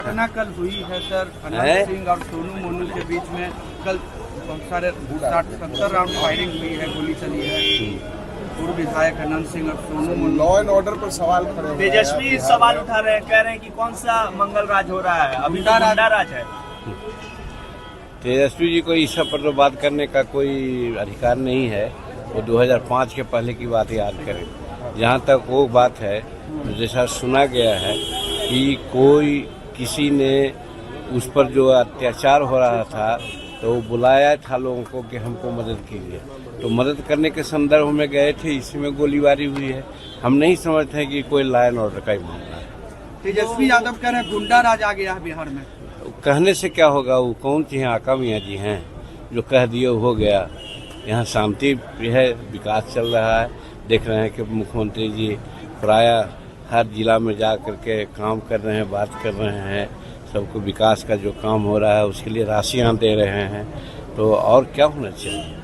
घटना कल हुई है सर, अनंत सिंह और सोनू मोनू के बीच में कल बहुत सारे 60-70 राउंड फायरिंग हुई है, गोली चली है। पूर्व विधायक अनंत सिंह और Sonu Monu law and order पर सवाल खड़े हो रहे हैं। तेजस्वी सवाल उठा रहे हैं, कह रहे हैं कि कौन सा मंगल राज हो रहा है, अभी तो गुंडा राज है। तेजस्वी जी को इस सब पर तो बात करने का कोई अधिकार नहीं है। वो 2005 के पहले की बात याद करें। जहाँ तक वो बात है, जैसा सुना गया है कि कोई किसी ने उस पर जो अत्याचार हो रहा था तो वो बुलाया था लोगों को कि हमको मदद कीजिए, तो मदद करने के संदर्भ में गए थे, इसी में गोलीबारी हुई है। हम नहीं समझते हैं कि कोई लॉ एंड ऑर्डर का ही मामला है। तेजस्वी यादव कह रहे हैं गुंडा राज आ गया है बिहार में। कहने से क्या होगा, वो कौन सी आका मियाँ जी हैं जो कह दिए हो गया। यहाँ शांति है, विकास चल रहा है। देख रहे हैं कि मुख्यमंत्री जी प्रायः हर जिला में जा करके काम कर रहे हैं, बात कर रहे हैं, सबको विकास का जो काम हो रहा है उसके लिए राशियाँ दे रहे हैं, तो और क्या होना चाहिए।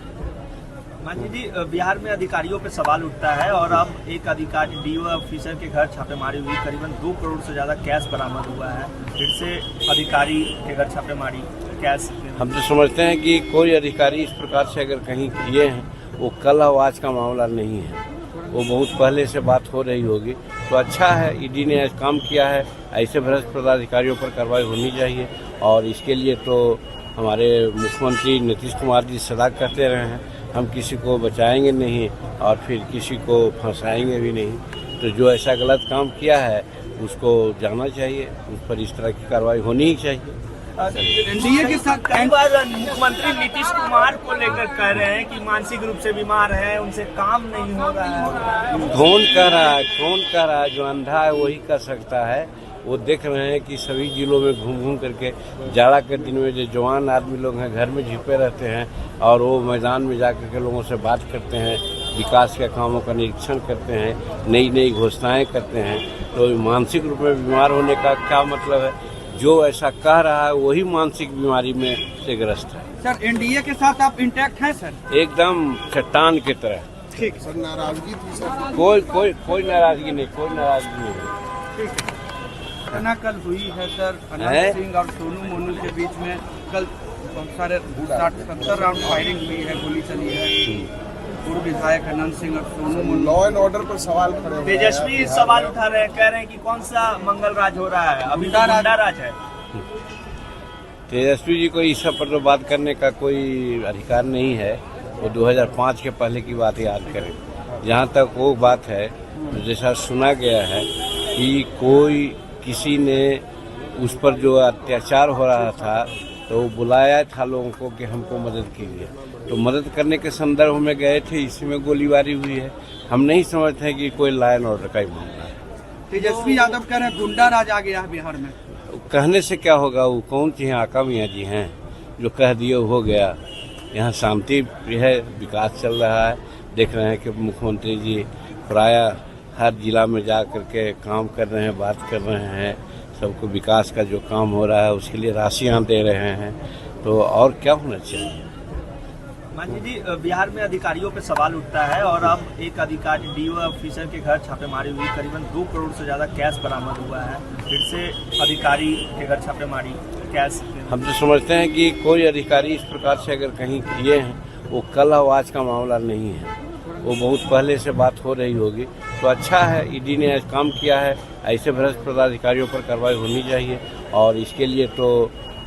मांझी जी, बिहार में अधिकारियों पे सवाल उठता है और अब एक अधिकारी डीओ ऑफिसर के घर छापेमारी हुई, करीबन 2 करोड़ से ज़्यादा कैश बरामद हुआ है। फिर से अधिकारी के घर छापेमारी, कैश। हम तो समझते हैं कि कोई अधिकारी इस प्रकार से अगर कहीं किए हैं, वो कल और आज का मामला नहीं है, वो बहुत पहले से बात हो रही होगी। तो अच्छा है, ईडी ने आज काम किया है। ऐसे भ्रष्ट पदाधिकारियों पर कार्रवाई होनी चाहिए और इसके लिए तो हमारे मुख्यमंत्री नीतीश कुमार जी सदा कहते रहे हैं, हम किसी को बचाएंगे नहीं और फिर किसी को फंसाएंगे भी नहीं। तो जो ऐसा गलत काम किया है उसको जाना चाहिए, उस पर इस तरह की कार्रवाई होनी ही चाहिए। एनडीए के साथ कई बार मुख्यमंत्री नीतीश कुमार को लेकर कह रहे हैं कि मानसिक रूप से बीमार है, उनसे काम नहीं हो रहा है। कौन कह रहा है? कौन कह रहा है? जो अंधा है वही कर सकता है। वो देख रहे हैं कि सभी जिलों में घूम घूम करके जाड़ा के दिन में जो जवान आदमी लोग हैं घर में छिपे रहते हैं और वो मैदान में जा कर के लोगों से बात करते हैं, विकास के कामों का निरीक्षण करते हैं, नई नई घोषणाएं करते हैं। तो मानसिक रूप में बीमार होने का क्या मतलब है? जो ऐसा कह रहा है वही मानसिक बीमारी में से ग्रस्त है। सर, एनडीए के साथ आप इंटैक्ट हैं सर? एकदम चट्टान की तरह। ठीक सर, नाराजगी थी सर? कोई नाराजगी नहीं, कोई नाराजगी नहीं। घटना कल हुई है सर, अनंत सिंह और सोनू मोनू के बीच में कल बहुत सारे 60-70 राउंड फायरिंग हुई है, गोली चली है। पूर्व विधायक अनंत सिंह और Sonu Monu law and order पर सवाल खड़े हो रहे हैं। तेजस्वी सवाल उठा रहे हैं, कह रहे हैं कि कौन सा मंगल राज हो रहा है, अभी तो गुंडा राज है। तेजस्वी जी को इस सब पर तो बात करने का कोई अधिकार नहीं है। वो 2005 के पहले की बात याद करें। जहाँ तक वो बात है, जैसा सुना गया है कि कोई किसी ने उस पर जो अत्याचार हो रहा था तो वो बुलाया था लोगों को कि हमको मदद कीजिए, तो मदद करने के संदर्भ में गए थे, इसी में गोलीबारी हुई है। हम नहीं समझते हैं कि कोई लॉ एंड ऑर्डर का ही मामला है। तेजस्वी यादव कह रहे हैं गुंडा राज आ गया है बिहार में। कहने से क्या होगा, वो कौन सी आका मियाँ जी हैं जो कह दिए हो गया। यहाँ शांति है, विकास चल रहा है। देख रहे हैं कि मुख्यमंत्री जी प्रायः हर जिला में जा करके काम कर रहे हैं, बात कर रहे हैं, सबको विकास का जो काम हो रहा है उसके लिए राशियाँ दे रहे हैं, तो और क्या होना चाहिए। मांझी जी, बिहार में अधिकारियों पे सवाल उठता है और अब एक अधिकारी डीओ ऑफिसर के घर छापेमारी हुई, करीबन 2 करोड़ से ज़्यादा कैश बरामद हुआ है। फिर से अधिकारी के घर छापेमारी, कैश। हम तो समझते हैं कि कोई अधिकारी इस प्रकार से अगर कहीं किए हैं, वो कल और आज का मामला नहीं है, वो बहुत पहले से बात हो रही होगी। तो अच्छा है, ईडी ने आज काम किया है। ऐसे भ्रष्ट पदाधिकारियों पर कार्रवाई होनी चाहिए और इसके लिए तो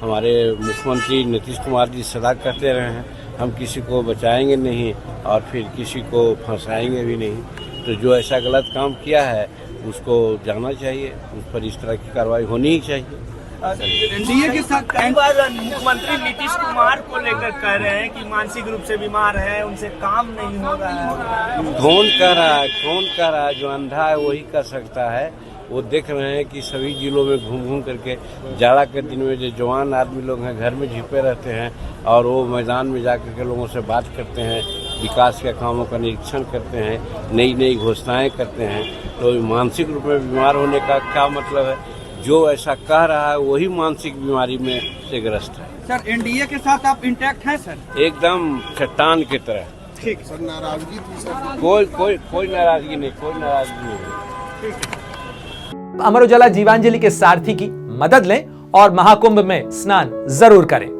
हमारे मुख्यमंत्री नीतीश कुमार जी सदा कहते रहे हैं, हम किसी को बचाएंगे नहीं और फिर किसी को फंसाएंगे भी नहीं। तो जो ऐसा गलत काम किया है उसको जाना चाहिए, उस पर इस तरह की कार्रवाई होनी ही चाहिए। एनडीए के साथ कई बार मुख्यमंत्री नीतीश कुमार को लेकर कह रहे हैं कि मानसिक रूप से बीमार है, उनसे काम नहीं हो रहा है। कौन कह रहा है? कौन कह रहा है? जो अंधा है वही कर सकता है। वो देख रहे हैं कि सभी जिलों में घूम घूम करके जाड़ा के दिन में जो जवान आदमी लोग हैं घर में छिपे रहते हैं और वो मैदान में जा कर के लोगों से बात करते हैं, विकास के कामों का निरीक्षण करते हैं, नई नई घोषणाएं करते हैं। तो मानसिक रूप में बीमार होने का क्या मतलब है? जो ऐसा कह रहा है वही मानसिक बीमारी में से ग्रस्त है। सर, एनडीए के साथ आप इंटैक्ट हैं सर? एकदम चट्टान की तरह। ठीक सर, नाराजगी थी सर? कोई नाराजगी नहीं, कोई नाराजगी नहीं। अमर उजाला जीवांजलि के सारथी की मदद लें और महाकुंभ में स्नान जरूर करें।